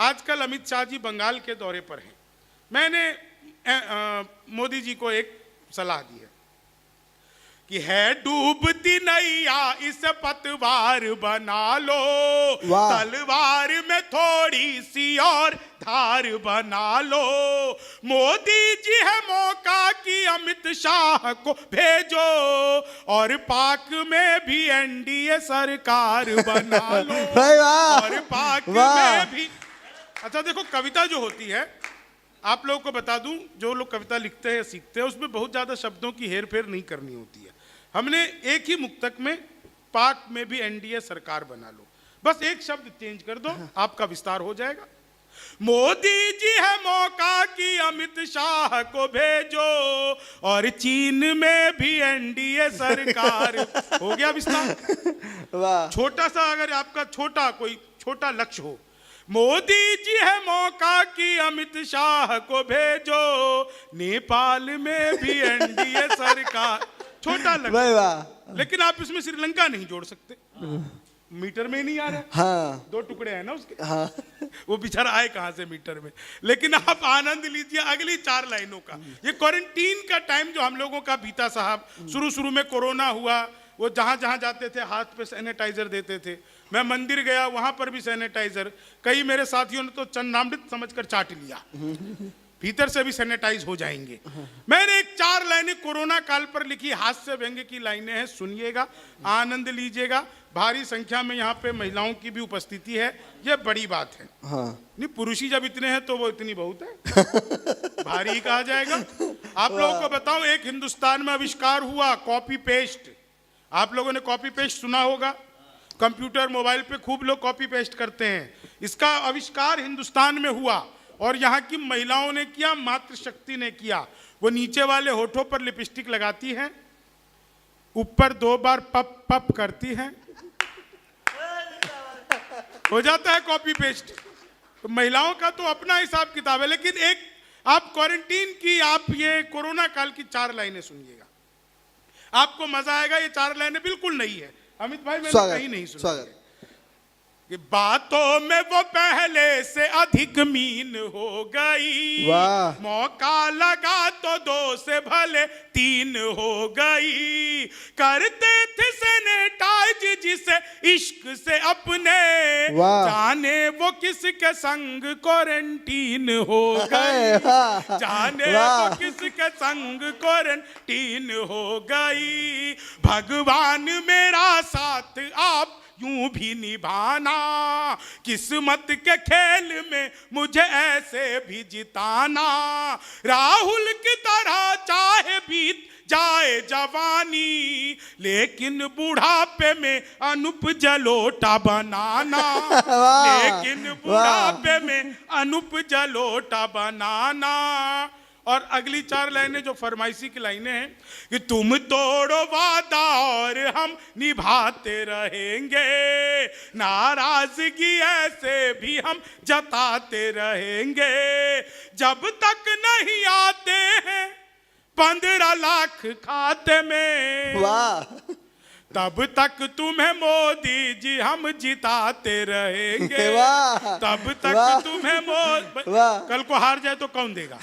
आजकल अमित शाह जी बंगाल के दौरे पर हैं। मैंने मोदी जी को एक सलाह दी है कि है डूबती नैया इस पतवार बना लो, तलवार में थोड़ी सी और धार बना लो। मोदी जी है मौका कि अमित शाह को भेजो और पाक में भी एनडीए सरकार बना लो। और पाक में भी अच्छा देखो, कविता जो होती है, आप लोगों को बता दूं, जो लोग कविता लिखते हैं सीखते हैं, उसमें बहुत ज्यादा शब्दों की हेर फेर नहीं करनी होती है। हमने एक ही मुक्तक में पाक में भी एनडीए सरकार बना लो, बस एक शब्द चेंज कर दो, आपका विस्तार हो जाएगा। मोदी जी है मौका कि अमित शाह को भेजो और चीन में भी एनडीए सरकार। हो गया विस्तार। छोटा सा अगर आपका कोई छोटा लक्ष्य हो, मोदी जी है मौका कि अमित शाह को भेजो, नेपाल में भी एनडीए सरकार। छोटा लक्ष्य, लेकिन आप इसमें श्रीलंका नहीं जोड़ सकते, मीटर में नहीं आ रहा। हाँ। 2 टुकड़े हैं ना उसके। हाँ। वो बेचारा आए कहां से मीटर में। लेकिन आप आनंद लीजिए अगली 4 लाइनों का। ये क्वारंटीन का टाइम जो हम लोगों का बीता साहब, शुरू में कोरोना हुआ, वो जहां जहां जाते थे हाथ पे सैनिटाइजर देते थे। मैं मंदिर गया, वहां पर भी सैनिटाइजर। कई मेरे साथियों ने तो चन्नामृत समझकर चाट लिया, भीतर से भी सैनिटाइज हो जाएंगे। मैंने एक 4 लाइनें कोरोना काल पर लिखी, हास्य व्यंग्य की लाइनें हैं, सुनिएगा, आनंद लीजिएगा। भारी संख्या में यहाँ पे महिलाओं की भी उपस्थिति है, यह बड़ी बात है। हाँ। नहीं, पुरुष ही जब इतने हैं तो वो इतनी बहुत है, भारी ही कहा जाएगा। आप लोगों को बताओ, एक हिंदुस्तान में आविष्कार हुआ कॉपी पेस्ट। आप लोगों ने कॉपी पेस्ट सुना होगा, कंप्यूटर मोबाइल पे खूब लोग कॉपी पेस्ट करते हैं। इसका आविष्कार हिंदुस्तान में हुआ और यहाँ की महिलाओं ने किया, मातृशक्ति ने किया। वो नीचे वाले होठों पर लिपस्टिक लगाती हैं, ऊपर 2 बार पप पप करती हैं, हो जाता है कॉपी पेस्ट। तो महिलाओं का तो अपना हिसाब किताब है। लेकिन एक आप क्वारंटीन की, आप ये कोरोना काल की 4 लाइनें सुनिएगा, आपको मजा आएगा। ये 4 लाइनें बिल्कुल नई है, अमित भाई मैंने कहीं नहीं सुनी। कि बातों में वो पहले से अधिक मीन हो गई, मौका लगा तो 2 से भले 3 हो गई। करते थे सैनिटाइज जिसे इश्क से अपने, जाने वो किसके संग क्वारंटीन हो गई, जाने वो किसके संग क्वारंटीन हो गई। भगवान मेरा साथ आप यूं भी निभाना, किस्मत के खेल में मुझे ऐसे भी जिताना। राहुल की तरह चाहे बीत जाए जवानी, लेकिन बुढ़ापे में अनूप जलोटा बनाना, लेकिन बुढ़ापे में अनूप जलोटा बनाना। और अगली 4 लाइनें जो फरमाइशी की लाइनें हैं कि तुम तोड़ो वादा और हम निभाते रहेंगे, नाराजगी ऐसे भी हम जताते रहेंगे। जब तक नहीं आते हैं 15 लाख खाते में, तब तक तुम्हें मोदी जी हम जिताते रहेंगे, तब तक तुम्हें कल को हार जाए तो कौन देगा।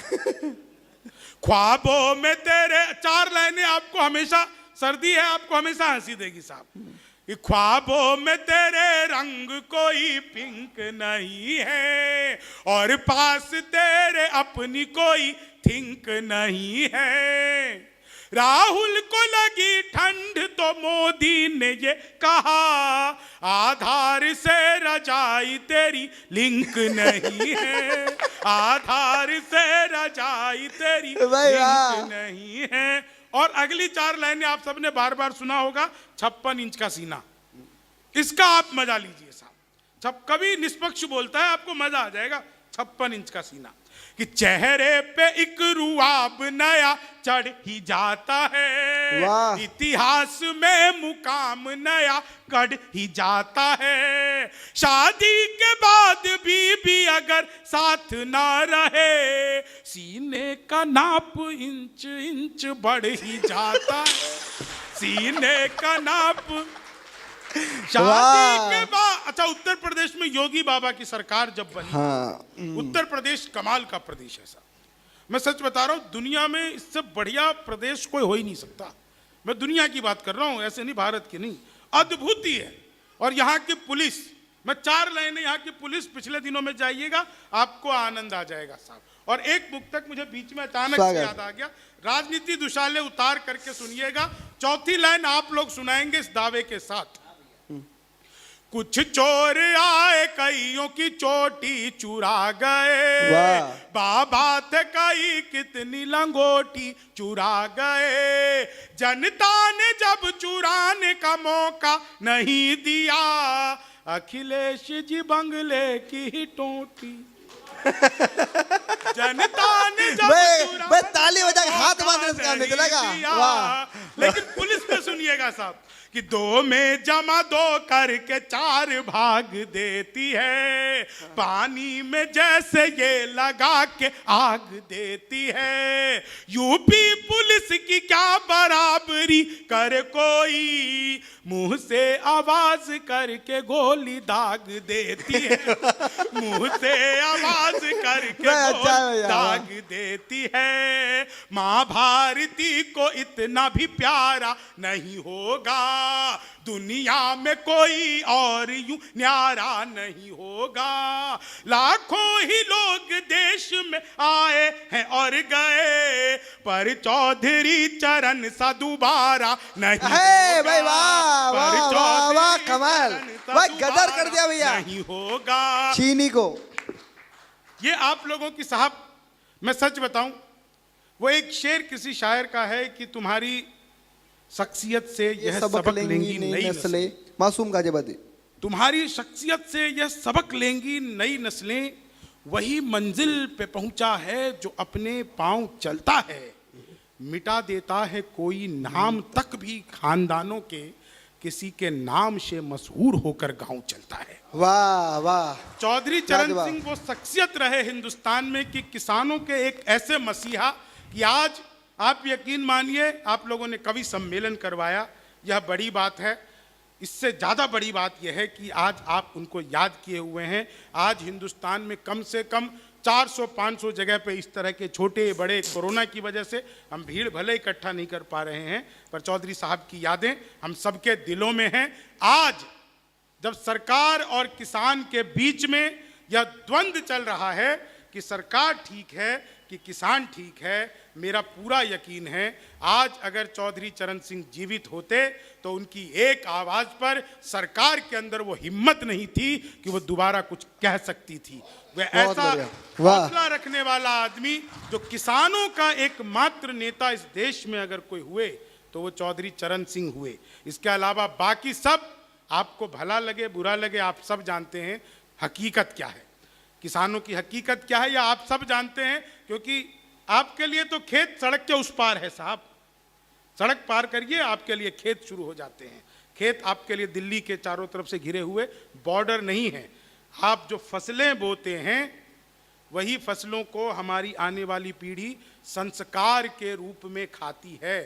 ख्वाबों में तेरे, 4 लाइनें आपको हमेशा, सर्दी है आपको हमेशा हंसी देगी साहब। ख्वाबों में तेरे रंग कोई पिंक नहीं है, और पास तेरे अपनी कोई थिंक नहीं है। राहुल को लगी ठंड तो मोदी ने ये कहा, आधार से रजाई तेरी लिंक नहीं है, आधार से रजाई तेरी लिंक नहीं है। और अगली 4 लाइनें आप सबने बार बार सुना होगा, 56 इंच का सीना, इसका आप मजा लीजिए साहब। कभी निष्पक्ष बोलता है, आपको मजा आ जाएगा। 56 इंच का सीना कि चेहरे पे एक रुआब नया चढ़ ही जाता है, इतिहास में मुकाम नया कढ़ ही जाता है। शादी के बाद भी अगर साथ ना रहे, सीने का नाप इंच इंच बढ़ ही जाता है, सीने का नाप शादी के बाद अच्छा, उत्तर प्रदेश में योगी बाबा की सरकार जब बनी, हाँ। उत्तर प्रदेश कमाल का प्रदेश है साहब। मैं सच बता रहा हूं, दुनिया में इससे बढ़िया प्रदेश कोई हो ही नहीं सकता। मैं दुनिया की बात कर रहा हूं, ऐसे नहीं, भारत की नहीं, अद्भुत ही है। और यहाँ की पुलिस, मैं 4 लाइनें यहाँ की पुलिस, पिछले दिनों में जाइएगा आपको आनंद आ जाएगा साहब। और एक मुक्तक मुझे बीच में अचानक से याद आ गया, राजनीति दुशाले उतार करके सुनिएगा। चौथी लाइन आप लोग सुनाएंगे इस दावे के साथ। कुछ चोर आए कईयों की चोटी चुरा गए, बाबा थे कई कितनी लंगोटी चुरा गए। जनता ने जब चुराने का मौका नहीं दिया, अखिलेश जी बंगले की ही टोटी। जनता ने जब ताली बजा के हाथ बांधने चलेगा। लेकिन पुलिस में सुनिएगा साहब कि 2 में जमा 2 करके 4 भाग देती है, पानी में जैसे ये लगा के आग देती है। यूपी पुलिस की क्या बराबरी कर कोई, मुंह से आवाज करके गोली दाग देती है, मुंह से आवाज करके गोली दाग देती है। माँ भारती को इतना भी प्यारा नहीं होगा, दुनिया में कोई और यूं न्यारा नहीं होगा। लाखों ही लोग देश में आए हैं और गए, पर चौधरी चरण सा दोबारा नहीं होगा। भाई वाह वाह वाह, कमाल, भाई गदर कर दिया भैया। नहीं होगा चीनी को। ये आप लोगों की साहब, मैं सच बताऊं, वो एक शेर किसी शायर का है कि तुम्हारी शख्सियत से यह सबक लेंगी नई नस्लें, मासूम गाजियाबादी। तुम्हारी शख्सियत से यह सबक लेंगी नई नस्लें, वही मंजिल पे पहुंचा है जो अपने पांव चलता है। मिटा देता है कोई नाम तक भी खानदानों के, किसी के नाम से मशहूर होकर गांव चलता है। वाह वाह। चौधरी चरण सिंह वो शख्सियत रहे हिंदुस्तान में कि किसानों के एक ऐसे मसीहा कि आज आप यकीन मानिए, आप लोगों ने कवि सम्मेलन करवाया, यह बड़ी बात है। इससे ज़्यादा बड़ी बात यह है कि आज आप उनको याद किए हुए हैं। आज हिंदुस्तान में कम से कम 400-500 जगह पे इस तरह के छोटे बड़े, कोरोना की वजह से हम भीड़ भले इकट्ठा नहीं कर पा रहे हैं, पर चौधरी साहब की यादें हम सबके दिलों में हैं। आज जब सरकार और किसान के बीच में यह द्वंद्व चल रहा है कि सरकार ठीक है कि किसान ठीक है, मेरा पूरा यकीन है आज अगर चौधरी चरण सिंह जीवित होते तो उनकी एक आवाज पर सरकार के अंदर वो हिम्मत नहीं थी कि वो दोबारा कुछ कह सकती थी। वह ऐसा हौसला रखने वाला आदमी जो किसानों का एकमात्र नेता इस देश में अगर कोई हुए तो वो चौधरी चरण सिंह हुए। इसके अलावा बाकी सब, आपको भला लगे बुरा लगे, आप सब जानते हैं हकीकत क्या है, किसानों की हकीकत क्या है, या आप सब जानते हैं, क्योंकि आपके लिए तो खेत सड़क के उस पार है साहब। सड़क पार करिए, आपके लिए खेत शुरू हो जाते हैं। खेत आपके लिए दिल्ली के चारों तरफ से घिरे हुए बॉर्डर नहीं है। आप जो फसलें बोते हैं वही फसलों को हमारी आने वाली पीढ़ी संस्कार के रूप में खाती है।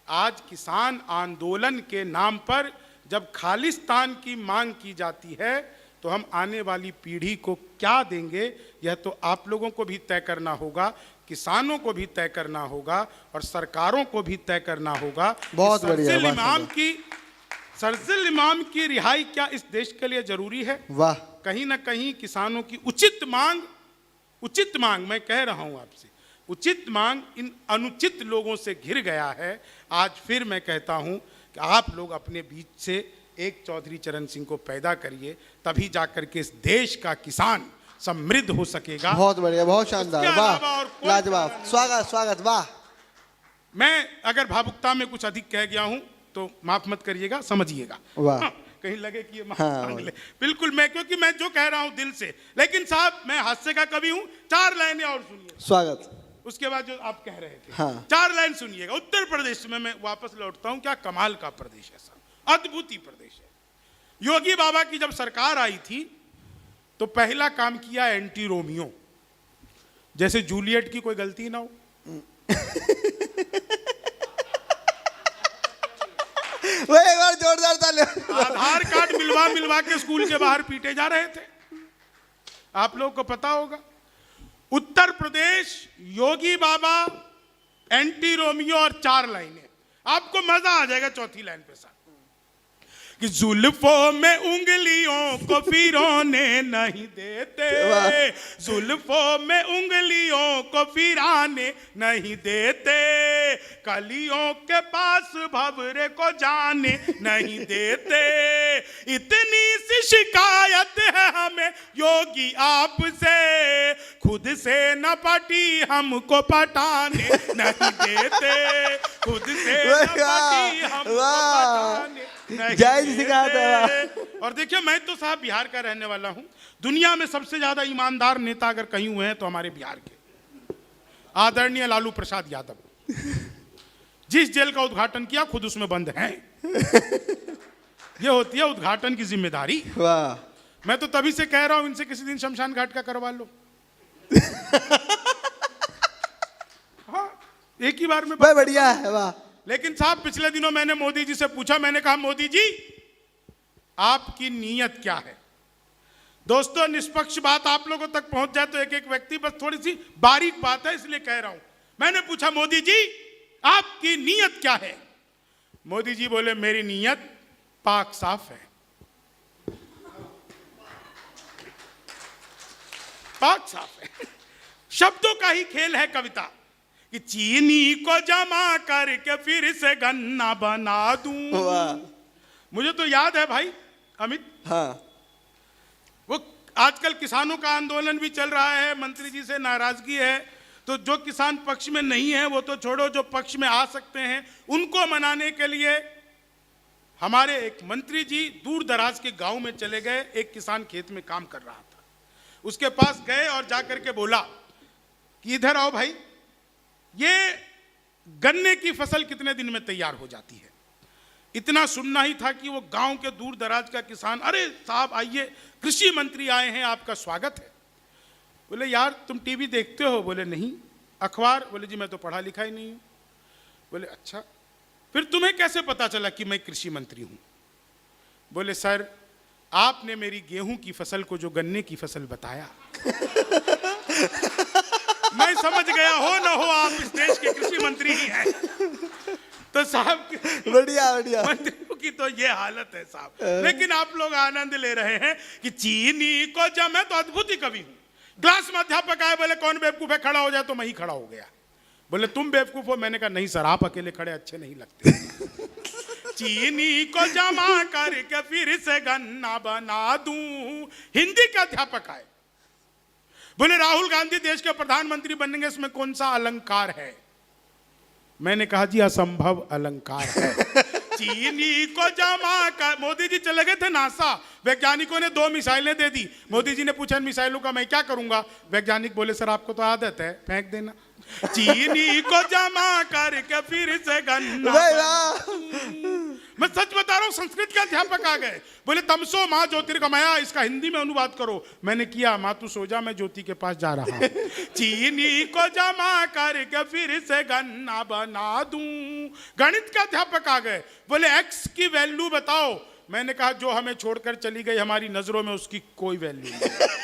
आज किसान आंदोलन के नाम पर जब खालिस्तान की मांग की जाती है तो हम आने वाली पीढ़ी को क्या देंगे, यह तो आप लोगों को भी तय करना होगा, किसानों को भी तय करना होगा और सरकारों को भी तय करना होगा। बहुत बढ़िया। शर्जील इमाम की रिहाई क्या इस देश के लिए जरूरी है? वाह। कहीं ना कहीं किसानों की उचित मांग मैं कह रहा हूं आपसे, उचित मांग इन अनुचित लोगों से घिर गया है। आज फिर मैं कहता हूं कि आप लोग अपने बीच से एक चौधरी चरण सिंह को पैदा करिए, तभी जाकर के इस देश का किसान समृद्ध हो सकेगा। बहुत बढ़िया, बहुत शानदार, वाह, लाजवाब, स्वागत स्वागत, वाह। मैं अगर भावुकता में कुछ अधिक कह गया हूं तो माफ मत करिएगा, समझिएगा। वाह। कहीं लगे कि ये मांग ले। बिल्कुल, मैं क्योंकि मैं जो कह रहा हूं दिल से, लेकिन साहब मैं हास्य का कवि हूं। 4 लाइनें और सुनिए। स्वागत। उसके बाद जो आप कह रहे थे, हाँ। 4 लाइन सुनिएगा। उत्तर प्रदेश में मैं वापस लौटता हूं, क्या कमाल का प्रदेश है साहब, अद्भुत ही प्रदेश है। योगी बाबा की जब सरकार आई थी तो पहला काम किया एंटी रोमियो, जैसे जूलियट की कोई गलती ना हो। एक बार जोरदार ताली। आधार कार्ड मिलवा मिलवा के स्कूल के बाहर पीटे जा रहे थे। आप लोगों को पता होगा, उत्तर प्रदेश, योगी बाबा, एंटी रोमियो और 4 लाइनें, आपको मजा आ जाएगा चौथी लाइन पे साथ कि जुल्फों में उंगलियों को फिरौने नहीं देते, जुल्फों में उंगलियों को फिराने नहीं देते, कलियों के पास भंवरे को जाने नहीं देते, इतनी सी शिकायत है हमें योगी आपसे, खुद से न पटी हमको पटाने नहीं देते, खुद से न पटी हमको पटाने जय जी सिखाते। और देखिए, मैं तो साहब बिहार का रहने वाला हूं। दुनिया में सबसे ज्यादा ईमानदार नेता अगर कहीं हुए हैं तो हमारे बिहार के आदरणीय लालू प्रसाद यादव। जिस जेल का उद्घाटन किया खुद उसमें बंद हैं। ये होती है उद्घाटन की जिम्मेदारी। वाह। मैं तो तभी से कह रहा हूं इनसे किसी दिन शमशान घाट का करवा लो। हाँ, एक ही बार में बढ़िया है। वाह। लेकिन साहब, पिछले दिनों मैंने मोदी जी से पूछा, मैंने कहा मोदी जी आपकी नीयत क्या है? दोस्तों, निष्पक्ष बात आप लोगों तक पहुंच जाए तो एक एक व्यक्ति, बस थोड़ी सी बारीक बात है इसलिए कह रहा हूं। मैंने पूछा मोदी जी आपकी नीयत क्या है? मोदी जी बोले मेरी नीयत पाक साफ है। पाक साफ है। शब्दों का ही खेल है कविता कि चीनी को जमा करके फिर से गन्ना बना दूं। मुझे तो याद है भाई अमित, हाँ, वो आजकल किसानों का आंदोलन भी चल रहा है, मंत्री जी से नाराजगी है, तो जो किसान पक्ष में नहीं है वो तो छोड़ो, जो पक्ष में आ सकते हैं उनको मनाने के लिए हमारे एक मंत्री जी दूर दराज के गांव में चले गए। एक किसान खेत में काम कर रहा था, उसके पास गए और जाकर के बोला कि इधर आओ भाई, ये गन्ने की फसल कितने दिन में तैयार हो जाती है? इतना सुनना ही था कि वो गांव के दूर दराज का किसान, अरे साहब आइए, कृषि मंत्री आए हैं, आपका स्वागत है। बोले यार तुम टीवी देखते हो? बोले नहीं। अखबार? बोले जी मैं तो पढ़ा लिखा ही नहीं हूं। बोले अच्छा, फिर तुम्हें कैसे पता चला कि मैं कृषि मंत्री हूं? बोले सर आपने मेरी गेहूं की फसल को जो गन्ने की फसल बताया मैं समझ गया हो ना हो आप इस देश के कृषि मंत्री ही हैं। तो साहब बढ़िया बढ़िया, मंत्रियों की तो ये हालत है साहब। लेकिन आप लोग आनंद ले रहे हैं कि चीनी को जब, मैं तो अद्भुत ही कवि हूं। क्लास में अध्यापक आए, बोले कौन बेवकूफ है, खड़ा हो जाए, तो मैं ही खड़ा हो गया। बोले तुम बेवकूफ हो? मैंने कहा नहीं सर, आप अकेले खड़े अच्छे नहीं लगते। चीनी को जमा करके फिर से गन्ना बना दूं। हिंदी के अध्यापक आए, बोले राहुल गांधी देश के प्रधानमंत्री बनेंगे, इसमें कौन सा अलंकार है? मैंने कहा जी असंभव अलंकार है। चीनी को जमा कर, मोदी जी चले गए थे नासा, वैज्ञानिकों ने 2 मिसाइलें दे दी। मोदी जी ने पूछा इन मिसाइलों का मैं क्या करूंगा? वैज्ञानिक बोले सर आपको तो आदत है, फेंक देना। चीनी को जमा करके फिर से गन्ना। मैं सच बता रहा हूं, संस्कृत के अध्यापक आ गए, बोले तमसो माँ ज्योतिर्गमया, इसका हिंदी में अनुवाद करो। मैंने किया, माँ तू सो जा, मैं ज्योति के पास जा रहा हूं। चीनी को जमा करके फिर से गन्ना बना दूं। गणित के अध्यापक आ गए, बोले एक्स की वैल्यू बताओ। मैंने कहा जो हमें छोड़कर चली गई हमारी नजरों में उसकी कोई वैल्यू नहीं।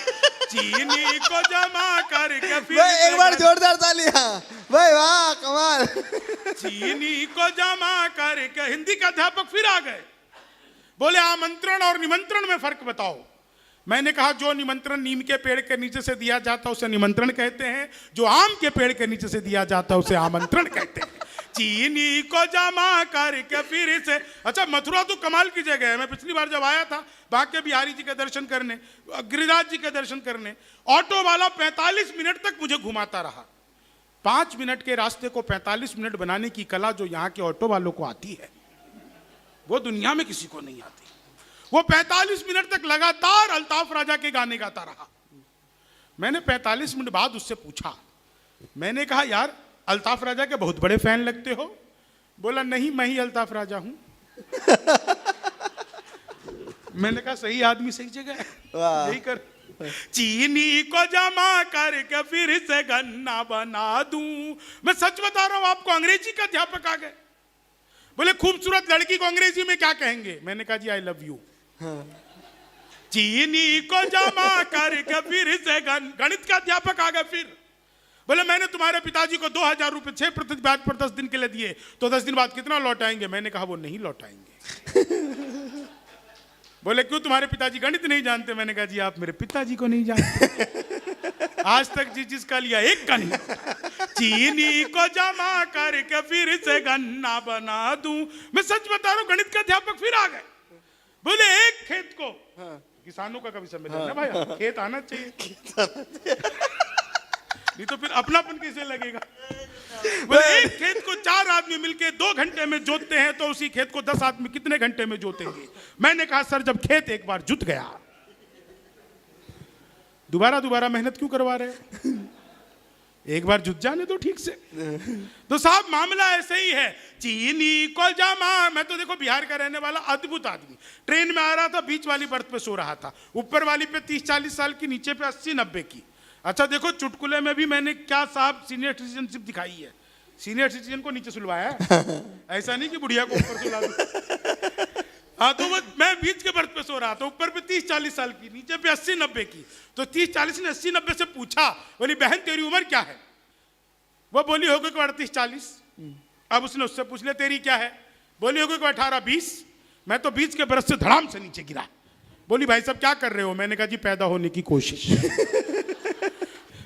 चीनी को जमा करके फिर एक बार जोरदार तालियां भाई, वाह कमाल। चीनी को जमा करके, हिंदी का अध्यापक फिर आ गए, बोले आमंत्रण और निमंत्रण में फर्क बताओ। मैंने कहा जो निमंत्रण नीम के पेड़ के नीचे से दिया जाता है उसे निमंत्रण कहते हैं, जो आम के पेड़ के नीचे से दिया जाता है उसे आमंत्रण कहते हैं। चीनी को जमा करके फिर से। अच्छा, मथुरा तो कमाल की जगह है। मैं पिछली बार जब आया था बांके बिहारी जी के दर्शन करने, गिरिराज जी के दर्शन करने, ऑटो वाला 45 मिनट तक मुझे घुमाता रहा। 5 मिनट के रास्ते को 45 मिनट बनाने की कला जो यहाँ के ऑटो वालों को आती है वो दुनिया में किसी को नहीं आती। वो 45 मिनट तक लगातार अल्ताफ राजा के गाने गाता रहा। मैंने 45 मिनट बाद उससे पूछा, मैंने कहा यार अल्ताफ राजा के बहुत बड़े फैन लगते हो। बोला नहीं, मैं ही अल्ताफ राजा हूं। मैंने कहा सही आदमी सही जगह है, यही कर। चीनी को जमा करके फिर से गन्ना बना दूं। मैं सच बता रहा हूं आपको, अंग्रेजी का अध्यापक आ गए, बोले खूबसूरत लड़की को अंग्रेजी में क्या कहेंगे? मैंने कहा जी आई लव यू। चीनी को जमा करके फिर से गणित का अध्यापक आ गया। फिर बोले मैंने तुम्हारे पिताजी को 2000 रुपए 6% ब्याज पर 10 दिन के लिए दिए, तो 10 दिन बाद कितना लौटाएंगे? मैंने कहा वो नहीं लौटाएंगे। बोले क्यों, तुम्हारे पिताजी गणित नहीं जानते? मैंने कहा जी आप मेरे पिताजी को नहीं जानते, आज तक जिसका लिया एक का नहीं। चीनी को जमा करके फिर से गन्ना बना दूं। मैं सच बता रहा हूं, गणित के अध्यापक फिर आ गए। बोले एक खेत को, किसानों का कभी सम्मेलन है भाई, खेत आना चाहिए, नहीं तो फिर अपनापन कैसे लगेगा। बोले एक खेत को 4 आदमी मिलके 2 घंटे में जोतते हैं, तो उसी खेत को 10 आदमी कितने घंटे में जोतेंगे? मैंने कहा सर जब खेत एक बार जुत गया, दोबारा मेहनत क्यों करवा रहे? एक बार जुत जाने तो ठीक से। तो साहब मामला ऐसे ही है। चीनी को जमा, मैं तो देखो बिहार का रहने वाला अद्भुत आदमी, ट्रेन में आ रहा था, बीच वाली बर्थ पे सो रहा था, ऊपर वाली पे 30-40 साल की, नीचे पे 80-90 की। अच्छा देखो चुटकुले में भी मैंने क्या साहब सीनियर सिटीजनशिप दिखाई है। सीनियर सिटीजन को नीचे सुलवाया है, ऐसा नहीं कि बुढ़िया को ऊपर सुला दो। हाँ तो वो मैं बीच के बर्थ पे सो रहा था, ऊपर पे 30-40 साल की, नीचे पे 80-90 की। तो 30-40 ने 80-90 से पूछा, बोली बहन तेरी उम्र क्या है? वो बोली होगी कि 38-40। अब उसने उससे पूछ लिया तेरी क्या है? बोली होगी कि 18-20। मैं तो बीच के बरस से धड़ाम से नीचे गिरा। बोली भाई साहब क्या कर रहे हो? मैंने कहा जी पैदा होने की कोशिश।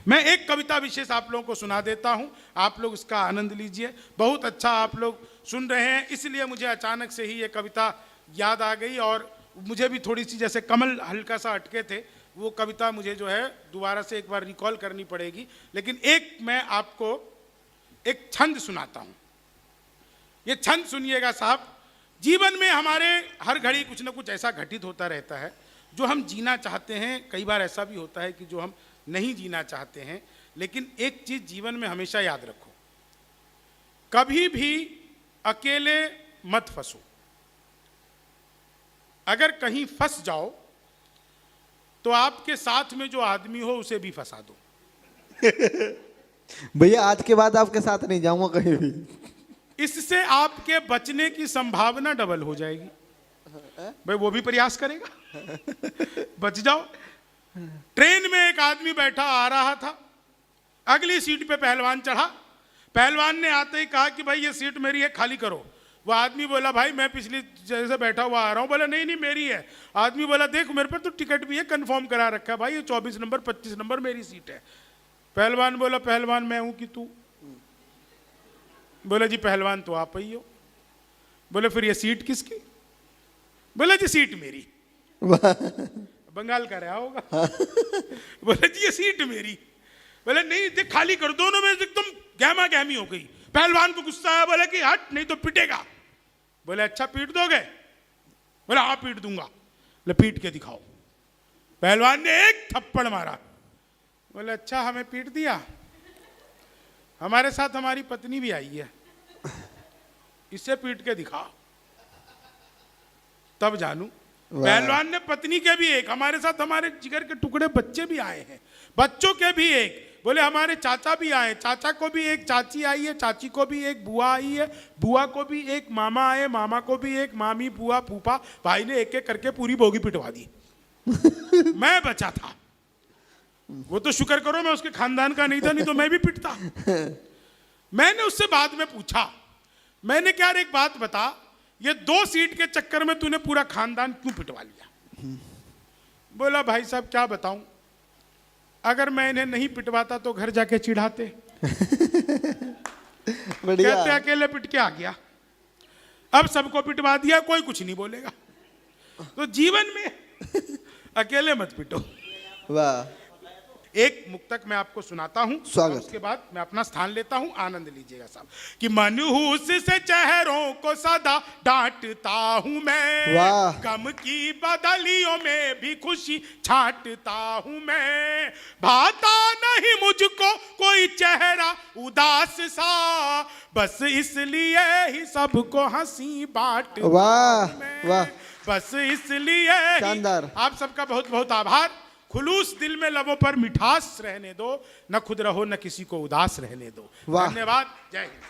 मैं एक कविता विशेष आप लोगों को सुना देता हूं, आप लोग इसका आनंद लीजिए। बहुत अच्छा आप लोग सुन रहे हैं, इसलिए मुझे अचानक से ही ये कविता याद आ गई, और मुझे भी थोड़ी सी जैसे कमल हल्का सा अटके थे, वो कविता मुझे जो है दोबारा से एक बार रिकॉल करनी पड़ेगी। लेकिन एक मैं आपको एक छंद सुनाता हूं, ये छंद सुनिएगा साहब। जीवन में हमारे हर घड़ी कुछ ना कुछ ऐसा घटित होता रहता है जो हम जीना चाहते हैं, कई बार ऐसा भी होता है कि जो हम नहीं जीना चाहते हैं। लेकिन एक चीज जीवन में हमेशा याद रखो, कभी भी अकेले मत फंसो। अगर कहीं फंस जाओ तो आपके साथ में जो आदमी हो उसे भी फंसा दो। भैया आज के बाद आपके साथ नहीं जाऊंगा कहीं भी। इससे आपके बचने की संभावना डबल हो जाएगी। भाई वो भी प्रयास करेगा, बच जाओ। ट्रेन में एक आदमी बैठा आ रहा था, अगली सीट पे पहलवान चढ़ा। पहलवान ने आते ही कहा कि भाई ये सीट मेरी है, खाली करो। वो आदमी बोला भाई मैं पिछली जैसे बैठा हुआ आ रहा हूँ। बोला नहीं नहीं मेरी है। आदमी बोला देख मेरे पर तो टिकट भी है, कंफर्म करा रखा है भाई, ये 24 नंबर 25 नंबर मेरी सीट है। पहलवान बोला पहलवान मैं हूं कि तू? बोला जी पहलवान तो आप ही हो। बोले फिर ये सीट किसकी? बोला जी सीट मेरी। बंगाल का रहा होगा। बोला जी ये सीट मेरी। बोले नहीं देख खाली कर। दोनों में एकदम गहमा गहमी हो गई। पहलवान को गुस्सा आया, बोला कि हट नहीं तो पिटेगा। बोले अच्छा पीट दोगे? बोला हाँ पीट दूंगा। बोले पीट के दिखाओ। पहलवान ने एक थप्पड़ मारा। बोले अच्छा हमें पीट दिया, हमारे साथ हमारी पत्नी भी आई है, इसे पीट के दिखा तब जानू। पहलवान ने पत्नी के भी एक, हमारे साथ हमारे जिगर के टुकड़े बच्चे भी आए हैं, बच्चों के भी एक। बोले हमारे चाचा भी आए, चाचा को भी एक चाची आई है, चाची को भी एक बुआ आई है, बुआ को भी एक मामा आए, मामा को भी एक मामी बुआ फूफा। भाई ने एक एक करके पूरी बोगी पिटवा दी। मैं बचा था। वो तो शुक्र करो मैं उसके खानदान का नहीं था, नहीं तो मैं भी पिटता। मैंने उससे बाद में पूछा, मैंने क्या एक बात बता, ये 2 सीट के चक्कर में तूने पूरा खानदान क्यों पिटवा लिया? बोला भाई साहब क्या बताऊं, अगर मैं इन्हें नहीं पिटवाता तो घर जाके चिढ़ाते। कहते अकेले पिट के आ गया, अब सबको पिटवा दिया, कोई कुछ नहीं बोलेगा। तो जीवन में अकेले मत पिटो। वाह। एक मुक्तक मैं आपको सुनाता हूं, उसके बाद मैं अपना स्थान लेता हूं, आनंद लीजिएगा साहब। कि मनहूस से चेहरों को सदा डांटता हूं मैं, गम की बदलियों में भी खुशी छांटता हूं मैं। भाता नहीं मुझको कोई चेहरा उदास सा, बस इसलिए ही सबको हंसी बांटता हूं मैं। बस इसलिए ही। आप सबका बहुत बहुत आभार। खुलूस दिल में लबों पर मिठास रहने दो, न खुद रहो न किसी को उदास रहने दो। धन्यवाद। जय हिंद।